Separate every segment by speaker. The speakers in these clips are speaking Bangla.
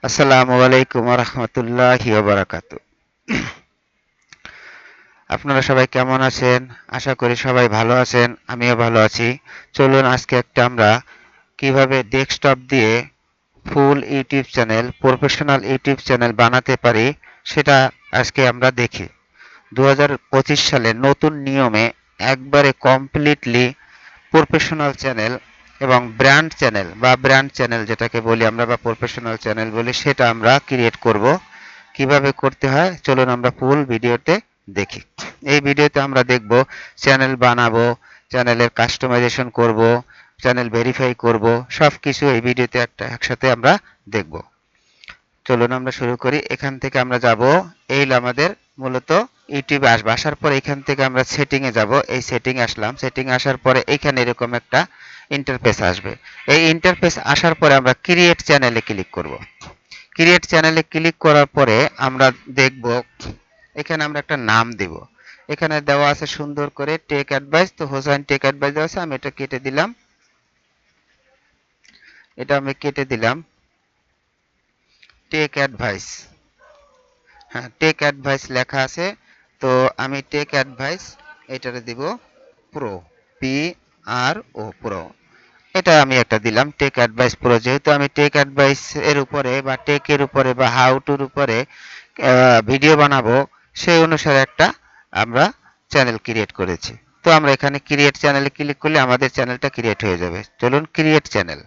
Speaker 1: আসসালামু আলাইকুম ওয়া রাহমাতুল্লাহি ওয়া বারাকাতুহু। আপনারা সবাই কেমন আছেন? আশা করি সবাই ভালো আছেন। আমিও ভালো আছি। চলুন আজকে আমরা কিভাবে ডেস্কটপ দিয়ে full YouTube channel, professional YouTube channel বানাতে পারি সেটা আজকে আমরা দেখি। 2025 সালে নতুন নিয়মে একবারে কমপ্লিটলি প্রফেশনাল চ্যানেল এবং ব্র্যান্ড চ্যানেল যেটাকে বলি আমরা বা প্রফেশনাল চ্যানেল বলি সেটা আমরা ক্রিয়েট করব। কিভাবে করতে হয় চলুন আমরা ফুল ভিডিওতে দেখি। এই ভিডিওতে আমরা দেখব চ্যানেল বানাবো, চ্যানেলের কাস্টমাইজেশন করব, চ্যানেল ভেরিফাই করব, সবকিছু এই ভিডিওতে একসাথে আমরা দেখব। চলুন আমরা শুরু করি। এখান থেকে আমরা যাব, এই হলো আমাদের মূলত ইউটিউবে আসবো। আসার পর এখান থেকে আমরা সেটিংয়ে যাব। এই সেটিং আসলাম। সেটিং আসার পরে এখানে এরকম একটা ইন্টারফেস আসবে। এই ইন্টারফেস আসার পরে আমরা ক্রিয়েট চ্যানেলে ক্লিক করব। ক্রিয়েট চ্যানেলে ক্লিক করার পরে আমরা দেখব এখানে আমরা একটা নাম দেব। এখানে দেওয়া আছে সুন্দর করে টেক অ্যাডভাইস, তো হোসাইন টেক অ্যাডভাইস দেওয়া আছে, আমি এটা কেটে দিলাম। এটা আমি কেটে দিলাম টেক অ্যাডভাইস। হ্যাঁ, টেক অ্যাডভাইস লেখা আছে, তো আমি টেক অ্যাডভাইস এটারে দিব প্রো, পি আর ও প্রো। এটা আমি একটা দিলাম টেক অ্যাডভাইস প্রো। যেহেতু আমি টেক অ্যাডভাইস এর উপরে বা টেকের উপরে বা হাউ টুর উপরে ভিডিও বানাবো, সেই অনুসারে একটা আমরা চ্যানেল ক্রিয়েট করেছি। তো আমরা এখানে ক্রিয়েট চ্যানেলে ক্লিক করলে আমাদের চ্যানেলটা ক্রিয়েট হয়ে যাবে। চলুন ক্রিয়েট চ্যানেল।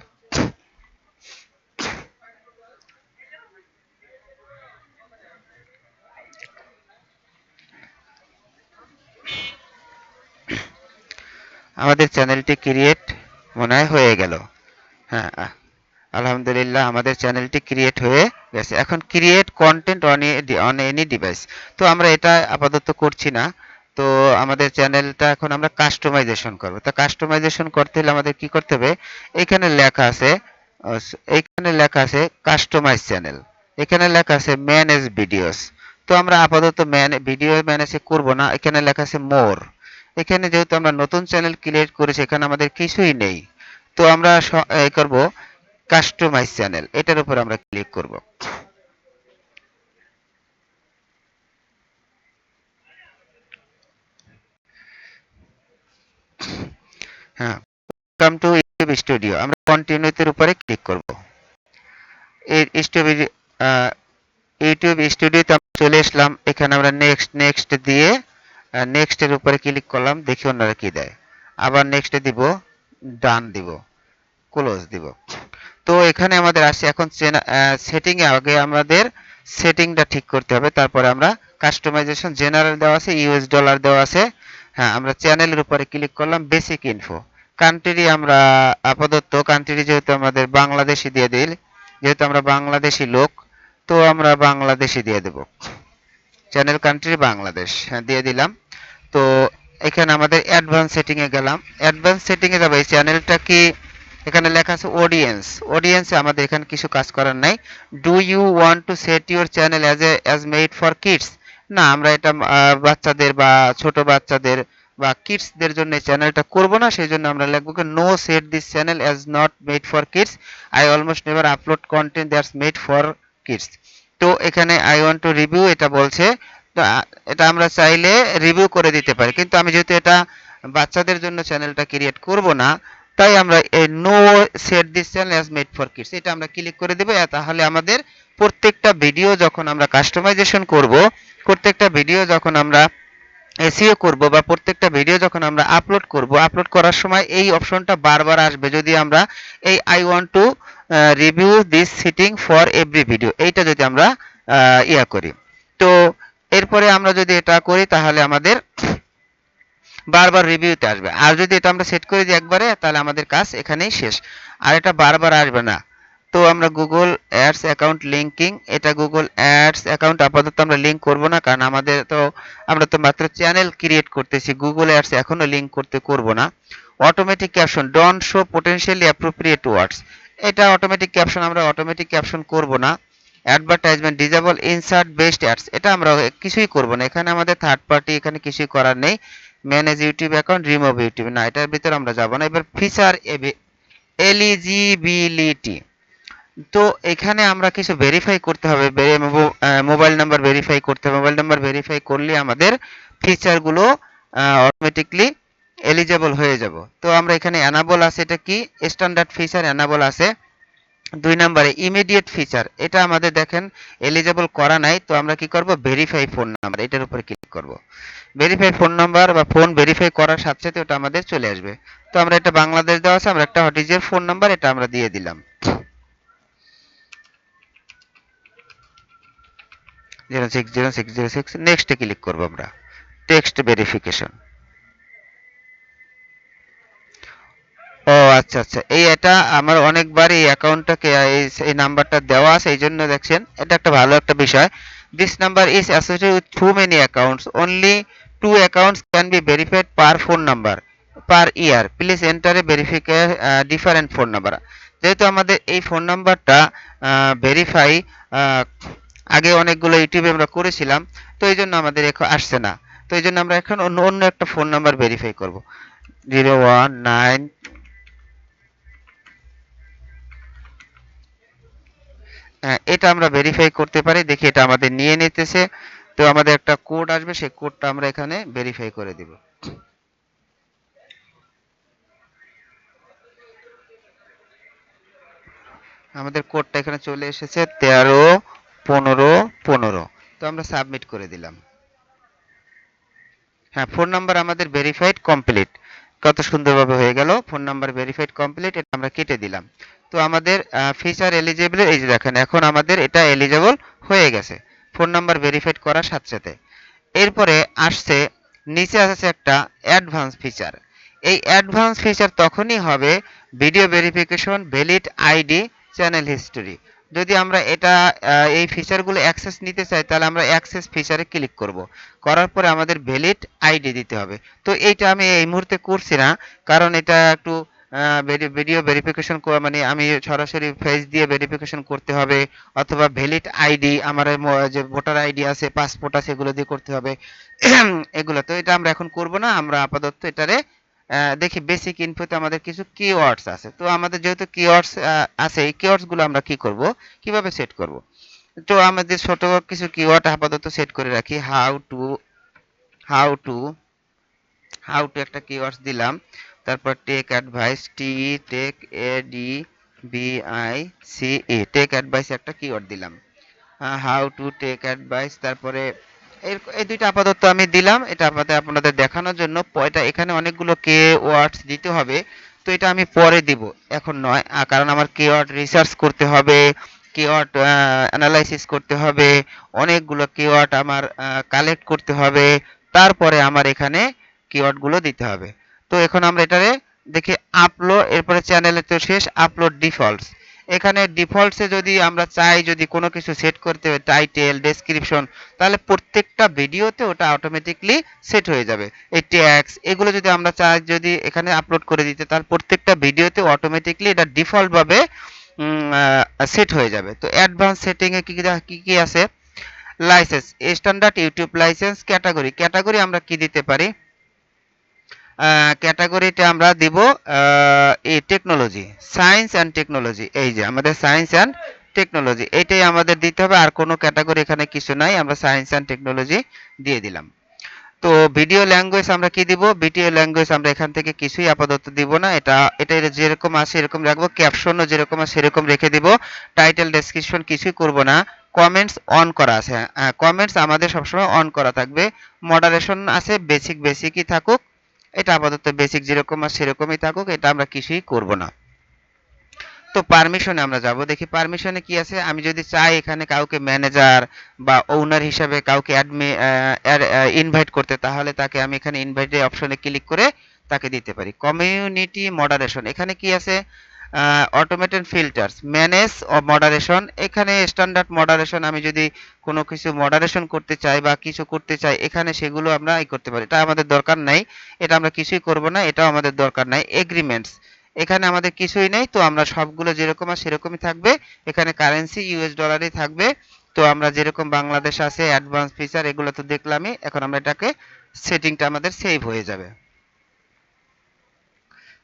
Speaker 1: আমাদের চ্যানেলটি ক্রিয়েট মনে হয় হয়ে গেল। হ্যাঁ, আলহামদুলিল্লাহ আমাদের চ্যানেলটি ক্রিয়েট হয়ে গেছে। এখন create content on any device, তো আমরা এটা আপাতত করছি না। তো আমাদের চ্যানেলটা এখন আমরা কাস্টমাইজেশন করব। তো কাস্টমাইজেশন করতে হলে আমাদের কি করতে হবে? এখানে লেখা আছে, এইখানে লেখা আছে কাস্টমাইজ চ্যানেল, এখানে লেখা আছে ম্যানেজ ভিডিওস। তো আমরা আপাতত ভিডিও ম্যানেজ করব না। এখানে লেখা আছে মোর। এখানে যেহেতু আমরা নতুন চ্যানেল ক্রিয়েট করেছি, এখানে আমাদের কিছুই নেই। তো আমরা এই করব কাস্টমাইজ চ্যানেল, এটার উপর আমরা ক্লিক করব। হ্যাঁ, ওয়েলকাম টু ইউটিউব স্টুডিও, আমরা কন্টিনিউতে উপরে ক্লিক করব। এই ইউটিউব স্টুডিওতে আমরা চলে আসলাম। এখানে আমরা নেক্সট নেক্সট দিয়ে নেক্সট এর উপরে ক্লিক করলাম, দেখি ওনারা কি দেয়। আবার নেক্সট দিব, ডান দিব, ক্লোজ দিব। তো এখানে আমাদের আসছে এখন সেটিং এ আগে আমাদের সেটিংটা ঠিক করতে হবে, তারপরে আমরা কাস্টমাইজেশন জেনারেল দেওয়া আছে, ইউএস ডলার দেওয়া আছে। হ্যাঁ, আমরা চ্যানেলের উপরে ক্লিক করলাম, বেসিক ইনফো। কান্ট্রি আমরা আপাতত কান্ট্রি যেহেতু আমাদের বাংলাদেশি দিয়ে দিই, যেহেতু আমরা বাংলাদেশি লোক, তো আমরা বাংলাদেশি দিয়ে দেব। চ্যানেল কান্ট্রি বাংলাদেশ, হ্যাঁ দিয়ে দিলাম। তো এখানে আমাদের অ্যাডভান্স সেটিং এ গেলাম। অ্যাডভান্স সেটিং এ যাবে, এই চ্যানেলটা কি এখানে লেখা আছে অডিয়েন্স। অডিয়েন্সে আমাদের এখানে কিছু কাজ করার নাই। Do you want to set your channel as made for kids? না, আমরা এটা বাচ্চাদের বা ছোট বাচ্চাদের বা কিডসদের জন্য এই চ্যানেলটা করব না। সেই জন্য আমরা লিখব কি no set this channel as not made for kids. I almost never upload content that's made for kids. তো এখানে আই ওয়ান্ট টু রিভিউ এটা বলছে। তো এটা আমরা চাইলে রিভিউ করে দিতে পারি, কিন্তু আমি যেহেতু এটা বাচ্চাদের জন্য চ্যানেলটা ক্রিয়েট করব না, তাই আমরা এই no set this channel as made for kids এটা আমরা ক্লিক করে দেব। তাহলে আমাদের প্রত্যেকটা ভিডিও যখন আমরা কাস্টমাইজেশন করব, প্রত্যেকটা ভিডিও যখন আমরা এসইও করব বা প্রত্যেকটা ভিডিও যখন আমরা আপলোড করব, আপলোড করার সময় এই অপশনটা বারবার আসবে যদি আমরা এই I want to review this setting for every video এইটা যদি আমরা করি। তো এরপরে আমরা যদি এটা করি তাহলে আমাদের বারবার রিভিউতে আসবে। আর যদি এটা আমরা সেট করে দিই একবারে, তাহলে আমাদের কাজ এখানেই শেষ, আর এটা বারবার আসবে না। তো আমরা গুগল অ্যাডস অ্যাকাউন্ট লিঙ্কিং, এটা গুগল অ্যাডস অ্যাকাউন্ট আপাতত আমরা লিঙ্ক করব না, কারণ আমরা তো মাত্র চ্যানেল ক্রিয়েট করতেছি, গুগল অ্যাডস এখনো লিঙ্ক করব না। Automatic caption don't show potentially appropriate words, এটা অটোমেটিক ক্যাপশন আমরা অটোমেটিক ক্যাপশন করব না। Advertisement disable insert best ads, এটা আমরা কিছুই করব না। এখানে আমাদের থার্ড পার্টি এখানে কিছুই করার নেই। Manage YouTube account, remove YouTube, না এটার ভিতরে আমরা যাব না। এবার ফিচার এলিজিবিলিটি, তো এখানে আমরা কিছু ভেরিফাই করতে হবে, মোবাইল নাম্বার ভেরিফাই করতে হবে। মোবাইল নাম্বার ভেরিফাই করলে আমাদের ফিচারগুলো অটোমেটিকলি এলিজেবল হয়ে যাব। তো আমরা এখানে এনাবল আছে, এটা কি স্ট্যান্ডার্ড ফিচার এনাবল আছে। 2 নম্বরে ইমিডিয়েট ফিচার, এটা আমাদের দেখেন এলিজেবল করা নাই। তো আমরা কি করব, ভেরিফাই ফোন নাম্বার, এটার উপরে ক্লিক করব। ভেরিফাই ফোন নাম্বার বা ফোন ভেরিফাই করার সাথে সাথে ওটা আমাদের চলে আসবে। তো আমরা এটা বাংলাদেশ দেওয়া আছে, আমরা একটা হোয়াট ইজ এর ফোন নাম্বার এটা আমরা দিয়ে দিলাম 060606। নেক্সটে ক্লিক করব আমরা। Text verification. ও আচ্ছা আচ্ছা, এটা আমার অনেকবার এই অ্যাকাউন্টটাকে এই নাম্বারটা দেওয়া আছে, এই জন্য দেখছেন এটা একটা ভালো একটা বিষয়। This number is associated with too many accounts, only two accounts can be verified per phone number per year, please enter a verify different phone number. যেহেতু আমাদের এই ফোন নাম্বারটা ভেরিফাই আগে অনেকগুলো ইউটিউবে আমরা করেছিলাম, তো এই জন্য আমাদের এখন আসছে না। তো এই জন্য আমরা এখন অন্য অন্য একটা ফোন নাম্বার ভেরিফাই করব। 019, এটা আমরা ভেরিফাই করতে পারি। দেখি এটা আমাদের নিয়ে নিতেছে। তো আমাদের একটা কোড আসবে, সেই কোডটা আমরা এখানে ভেরিফাই করে দিব। আমাদের কোডটা এখানে চলে এসেছে 13 15 15। তো আমরা সাবমিট করে দিলাম। হ্যাঁ, ফোন নাম্বার আমাদের ভেরিফাইড কমপ্লিট। কত সুন্দরভাবে হয়ে গেল, ফোন নাম্বার ভেরিফাইড কমপ্লিট, এটা আমরা কেটে দিলাম। তো আমাদের ফিচার এলিজিবল, এই যে দেখেন এখন আমাদের এটা এলিজিবল হয়ে গেছে ফোন নাম্বার ভেরিফাইড করার সাথে সাথে। এরপরে আসছে, নিচে আসছে একটা অ্যাডভান্স ফিচার। এই অ্যাডভান্স ফিচার তখনই হবে video verification, valid ID, channel history. যদি আমরা এটা এই ফিচারগুলো অ্যাক্সেস নিতে চাই, তাহলে আমরা অ্যাক্সেস ফিচারে ক্লিক করব। করার পরে আমাদের ভ্যালিড আইডি দিতে হবে। তো এইটা আমি এই মুহূর্তে করছি না, কারণ এটা একটু ভিডিও ভেরিফিকেশন, মানে আমি সরাসরি ফেস দিয়ে ভেরিফিকেশন করতে হবে, অথবা ভ্যালিড আইডি আমার যে ভোটার আইডি আছে, পাসপোর্ট আছে, এগুলো দিয়ে করতে হবে। এগুলো তো এটা আমরা এখন করব না, আমরা আপাতত এটারে দেখি বেসিক ইনফোতে আমাদের কিছু কিওয়ার্ডস আছে। তো আমাদের যেহেতু কিওয়ার্ডস আছে, এই কিওয়ার্ডস গুলো আমরা কি করব, কিভাবে সেট করব। তো আমাদের ছোট কিছু কিওয়ার্ড আপাতত সেট করে রাখি। হাউ টু হাউ টু একটা কিওয়ার্ডস দিলাম। তারপর tech advice, tech A D B I C E, tech advice একটা কিওয়ার্ড দিলাম। হাউ টু টেক অ্যাডভাইস, তারপরে এই দুইটা আপাতত আমি দিলাম, এটা আপাতত আপনাদের দেখানোর জন্য। এটা এখানে অনেকগুলো কে ওয়ার্ডস দিতে হবে, তো এটা আমি পরে দিব, এখন নয়। কারণ আমার কিওয়ার্ড রিসার্চ করতে হবে, কিওয়ার্ড অ্যানালাইসিস করতে হবে, অনেকগুলো কিওয়ার্ড আমার কালেক্ট করতে হবে, তারপরে আমার এখানে কিওয়ার্ড গুলো দিতে হবে। তো এখন আমরা এটারে দেখি আপলোড, এরপরে চ্যানেলে তো শেষ, আপলোড ডিফল্টস। এখানে ডিফল্টসে যদি আমরা চাই যদি কোনো কিছু সেট করতে হয়, টাইটেল, ডেসক্রিপশন, তাহলে প্রত্যেকটা ভিডিওতে ওটা অটোমেটিকলি সেট হয়ে যাবে। এই ট্যাগস এগুলো যদি আমরা চাই যদি এখানে আপলোড করে দিতে, তাহলে প্রত্যেকটা ভিডিওতে অটোমেটিকলি এটা ডিফল্ট ভাবে সেট হয়ে যাবে। তো অ্যাডভান্স সেটিং এ কি কি কি আছে, licence, standard YouTube licence, category, category আমরা কি দিতে পারি, ক্যাটাগরিতে আমরা দিব এই টেকনোলজি, সায়েন্স অ্যান্ড টেকনোলজি। এই যে আমাদের সায়েন্স অ্যান্ড টেকনোলজি, এটাই আমাদের দিতে হবে, আর কোনো ক্যাটাগরি এখানে কিছু নাই, আমরা সায়েন্স অ্যান্ড টেকনোলজি দিয়ে দিলাম। তো ভিডিও ল্যাঙ্গুয়েজ আমরা কি দিব, ভিডিও ল্যাঙ্গুয়েজ আমরা এখান থেকে কিছুই আপাতত দিব না, এটা যেরকম আছে এরকম রাখবো, ক্যাপশনও যেরকম আছে সেরকম রেখে দিব, টাইটেল ডেসক্রিপশন কিছুই করব না। কমেন্টস অন করা আছে, কমেন্টস আমাদের সবসময় অন করা থাকবে। মডারেশন আছে, বেসিকই থাকুক, এটা আপাতত বেসিক যেরকম আছে সেরকমই থাকুক, এটা আমরা কিছুই করব না। তো পারমিশনে আমরা যাব, দেখি পারমিশনে কি আছে। আমি যদি চাই এখানে কাউকে ম্যানেজার বা ওনার হিসাবে কাউকে ইনভাইট করতে, তাহলে তাকে আমি এখানে ইনভাইটের অপশনে ক্লিক করে তাকে দিতে পারি। কমিউনিটি মডারেশন, এখানে কি আছে, অটোমেটেড ফিল্টার্স, ম্যানেজ মডারেশন, এখানে স্ট্যান্ডার্ড মডারেশন, আমি যদি কোনো কিছু মডারেশন করতে চাই বা কিছু করতে চাই, এখানে সেগুলো আমরা করতে পারি, এটা আমাদের দরকার নাই, এটা আমরা কিছুই করব না, এটাও আমাদের দরকার নাই। এগ্রিমেন্টস, এখানে আমাদের কিছুই নেই, তো আমরা সবগুলো যেরকম আছে সেরকমই থাকবে। এখানে কারেন্সি ইউএস ডলারই থাকবে। তো আমরা যেরকম বাংলাদেশ আছে, অ্যাডভান্স ফিচার এগুলো তো দেখলামই, এখন আমরা এটাকে সেটিংটা আমাদের সেভ হয়ে যাবে।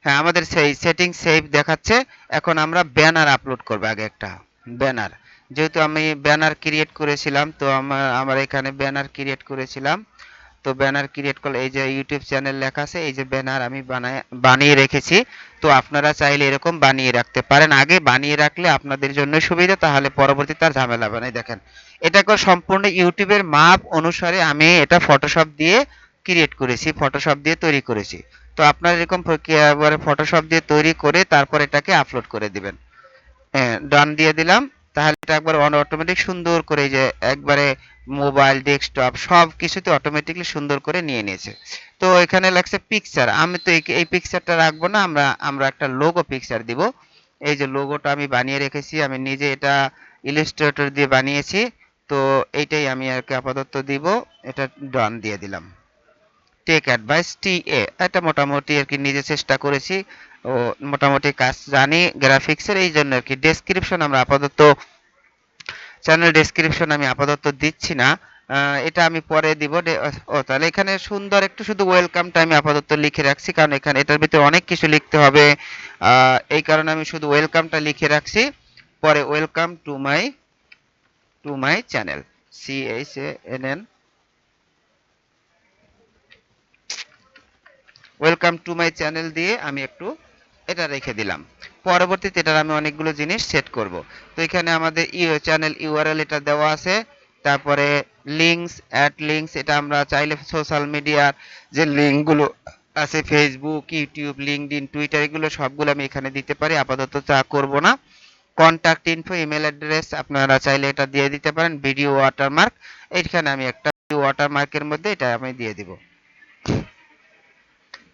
Speaker 1: হ্যাঁ, আমাদের সেই সেটিং সেভ দেখাচ্ছে। এখন আমরা ব্যানার আপলোড করব আগে একটা ব্যানার। যেহেতু আমি ব্যানার ক্রিয়েট করেছিলাম, তো আমার এখানে ব্যানার ক্রিয়েট করেছিলাম। তো ব্যানার ক্রিয়েট করলে এই যে ইউটিউব চ্যানেল লেখা আছে, এই যে ব্যানার আমি বানিয়ে রেখেছি। তো আপনারা চাইলে এরকম বানিয়ে রাখতে পারেন। আগে বানিয়ে রাখলে আপনাদের জন্য সুবিধা, তাহলে পরবর্তীতে আর ঝামেলা হবে না। এই দেখেন, এটাকে সম্পূর্ণ ইউটিউবের মাপ অনুসারে আমি এটা ফটোশপ দিয়ে ক্রিয়েট করেছি, ফটোশপ দিয়ে তৈরি করেছি। তো আপনারা এরকম এবারে ফটোশপ দিয়ে তৈরি করে তারপর এটাকে আপলোড করে দিবেন। হ্যাঁ, ডান দিয়ে দিলাম। তাহলে এটা একবার অটোমেটিক সুন্দর করে এই যে একবারে মোবাইল, ডেস্কটপ সব কিছুতে অটোমেটিকলি সুন্দর করে নিয়ে নিয়েছে। তো এখানে লাগছে পিকচার। আমি তো এই পিকচারটা রাখবো না, আমরা একটা লোগো পিকচার দিব। এই যে লোগোটা আমি বানিয়ে রেখেছি, আমি নিজে এটা ইলাস্ট্রেটর দিয়ে বানিয়েছি। তো এইটাই আমি আর কি আপাতত দিব। এটা ডান দিয়ে দিলাম। টেক অ্যাডভাইস টিএ, এটা মোটামুটি আর কি নিজে চেষ্টা করেছি ও মোটামুটি কাজ জানি গ্রাফিক্সের, এই জন্য আর কি। ডেসক্রিপশন আমরা আপাতত, চ্যানেল ডেসক্রিপশন আমি আপাতত দিচ্ছি না। এটা আমি পরে দিব। ও তাহলে এখানে সুন্দর একটু শুধু ওয়েলকামটা আমি আপাতত লিখে রাখছি, কারণ এখানে এটার ভিতরে অনেক কিছু লিখতে হবে। এই কারণে আমি শুধু ওয়েলকামটা লিখে রাখছি। পরে welcome to my channel, CHANN, welcome to my channel দিয়ে আমি একটু এটা রেখে দিলাম। পরবর্তীতে এটার আমি অনেকগুলো জিনিস সেট করব। তো এখানে আমাদের চ্যানেল ইউআরএল এটা দেওয়া আছে। তারপরে লিঙ্কস, অ্যাড লিঙ্কস, এটা আমরা চাইলে সোশ্যাল মিডিয়ার যে লিঙ্কগুলো আছে, ফেসবুক, ইউটিউব, লিঙ্কডইন, টুইটার, এগুলো সবগুলো আমি এখানে দিতে পারি। আপাতত তা করব না। কন্ট্যাক্ট ইনফো, ইমেল অ্যাড্রেস আপনারা চাইলে এটা দিয়ে দিতে পারেন। ভিডিও ওয়াটারমার্ক, এইখানে আমি একটা ভিডিও ওয়াটারমার্কের মধ্যে এটা আমি দিয়ে দিব।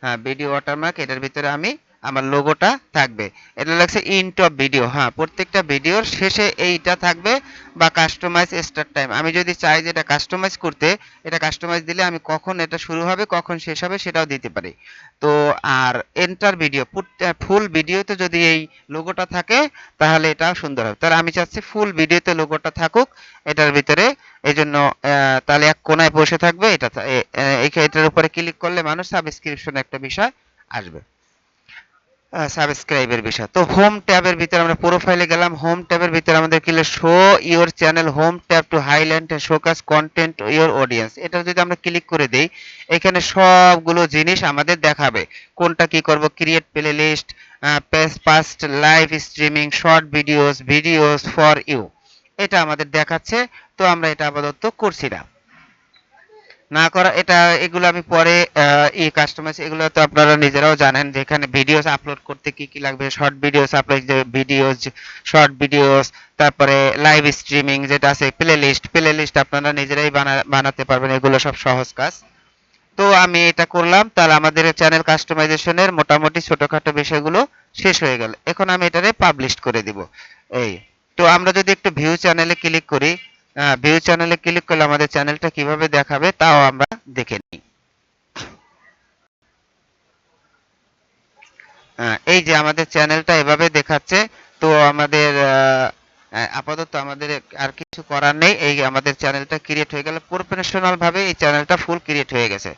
Speaker 1: হ্যাঁ, ভিডিও ওয়াটারমার্ক, এটার ভিতরে আমি আমার লোগোটা থাকবে। এটা লাগছে ইন্ট অফ ভিডিও। হ্যাঁ, প্রত্যেকটা ভিডিওর শেষে এইটা থাকবে, বা কাস্টমাইজ স্টার্ট টাইম। আমি যদি চাই যে এটা কাস্টমাইজ করতে, এটা কাস্টমাইজ দিলে আমি কখন এটা শুরু হবে কখন শেষ হবে সেটাও দিতে পারি। তো আর এন্টার ভিডিও, ফুল ভিডিওতে যদি এই লোগোটা থাকে তাহলে এটা সুন্দর হবে। তাহলে আমি চাচ্ছি ফুল ভিডিওতে লোগোটা থাকুক এটার ভিতরে। এই জন্য তাহলে এক কোনায় বসে থাকবে এটা। এটার উপরে ক্লিক করলে মানুষ সাবস্ক্রিপশন একটা বিষয় আসবে, সাবস্ক্রাইবের বিষয়। তো হোম ট্যাবের ভিতরে আমরা প্রোফাইলে গেলাম। হোম ট্যাবের ভিতরে আমাদের কি show your channel, home tab to highlight and showcase content your audience, এটা যদি আমরা ক্লিক করে দেই, এখানে সবগুলো জিনিস আমাদের দেখাবে। কোনটা কি করব, create playlist, past live streaming, short videos, videos for you, এটা আমাদের দেখাচ্ছে। তো আমরা এটা আপাতত করছি না, না করা এটা। এগুলো আমি পরে কাস্টমাইজ, এগুলো তো আপনারা নিজেরাও জানেন যে এখানে ভিডিওস আপলোড করতে কি কি লাগবে। Short videos upload, videos, short videos, তারপরে লাইভ স্ট্রিমিং যেটা আছে, প্লে লিস্ট আপনারা নিজেরাই বানাতে পারবেন। এগুলো সব সহজ কাজ। তো আমি এটা করলাম। তাহলে আমাদের চ্যানেল কাস্টমাইজেশনের মোটামুটি ছোটখাটো বিষয়গুলো শেষ হয়ে গেল। এখন আমি এটারে পাবলিশ করে দিব। এই, তো আমরা যদি একটু ভিউ চ্যানেলে ক্লিক করি, ভিউ চ্যানেলে ক্লিক করলে আমাদের চ্যানেলটা কিভাবে দেখাবে তাও আমরা দেখে নিই। এই যে আমাদের চ্যানেলটা এভাবে দেখাচ্ছে। তো আমাদের আপাতত আমাদের আর কিছু করার নেই। এই আমাদের চ্যানেলটা ক্রিয়েট হয়ে গেল প্রফেশনাল ভাবে, এই চ্যানেলটা ফুল ক্রিয়েট হয়ে গেছে।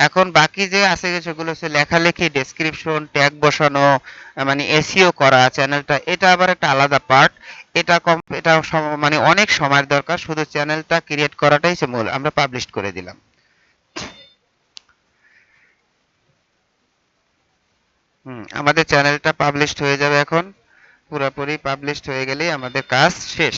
Speaker 1: এখন বাকি যে আছে সেগুলো হচ্ছে লেখালেখি, ডেসক্রিপশন, ট্যাগ বসানো, মানে এসইও করা চ্যানেলটা, এটা আবার একটা আলাদা পার্ট। এটা মানে অনেক সময়ের দরকার। শুধু চ্যানেলটা ক্রিয়েট করাটাই হচ্ছে মূল। আমরা পাবলিশ করে দিলাম। আমাদের চ্যানেলটা পাবলিশড হয়ে যাবে এখন। পুরোপুরি পাবলিশড হয়ে গেলেই আমাদের কাজ শেষ।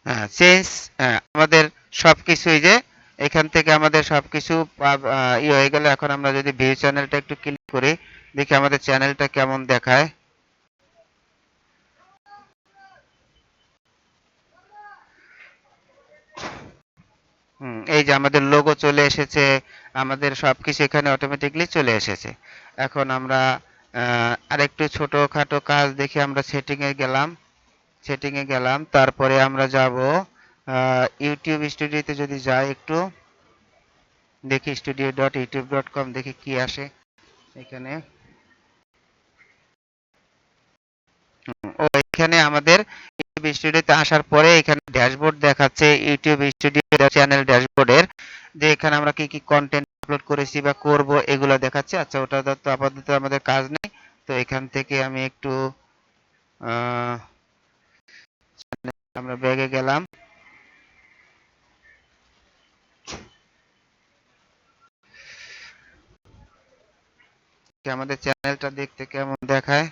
Speaker 1: হ্যাঁ, চেঞ্জ, আমাদের সবকিছুই যে এখান থেকে আমাদের সবকিছু হয়ে গেল। এখন আমরা যদি ভিউ চ্যানেলটা একটু ক্লিক করি, দেখি আমাদের চ্যানেলটা কেমন দেখায়। এই যে আমাদের লোগো চলে এসেছে, আমাদের সবকিছু এখানে অটোমেটিকলি চলে এসেছে। এখন আমরা আরেকটু ছোটখাটো কাজ দেখি। আমরা সেটিং এ গেলাম, তারপরে আমরা যাব ইউটিউব স্টুডিওতে। যদি যাই একটু দেখি studio.youtube.com, দেখি কি আসে এখানে। ও, এখানে আমাদের ইউটিউব স্টুডিওতে আসার পরে এখানে ড্যাশবোর্ড দেখাচ্ছে ইউটিউব স্টুডিও চ্যানেল ড্যাশবোর্ডের, যে এখানে আমরা কি কি কন্টেন্ট আপলোড করেছি বা করব এগুলো দেখাচ্ছে। আচ্ছা ওটা তো আপাতত আমাদের কাজ নেই। তো এখান থেকে আমি একটু আহ, আমরা ব্যাগে গেলাম। কি আমাদের চ্যানেলটা দেখতে কেমন দেখায়?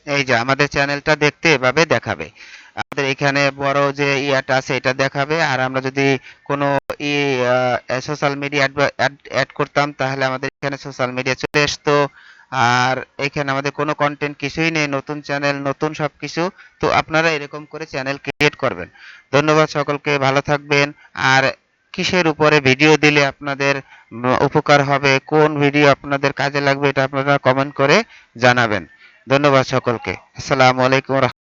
Speaker 1: এই যে আমাদের চ্যানেলটা দেখতে এভাবে দেখাবে। আমাদের এখানে বড় যে ইয়াটা আছে এটা দেখাবে, আর আমরা যদি কোনো ই সোশ্যাল মিডিয়া অ্যাড করতাম তাহলে আমাদের এখানে সোশ্যাল মিডিয়া চলে আসতো। আর এখানে আমাদের কোনো কন্টেন্ট কিছুই নেই, নতুন চ্যানেল নতুন সবকিছু। তো আপনারা এরকম করে চ্যানেল ক্রিয়েট করবেন। ধন্যবাদ সকলকে, ভালো থাকবেন। আর কিসের উপরে ভিডিও দিলে আপনাদের উপকার হবে, কোন ভিডিও আপনাদের কাজে লাগবে, এটা আপনারা কমেন্ট করে জানাবেন। ধন্যবাদ সকলকে। আসসালামু আলাইকুম।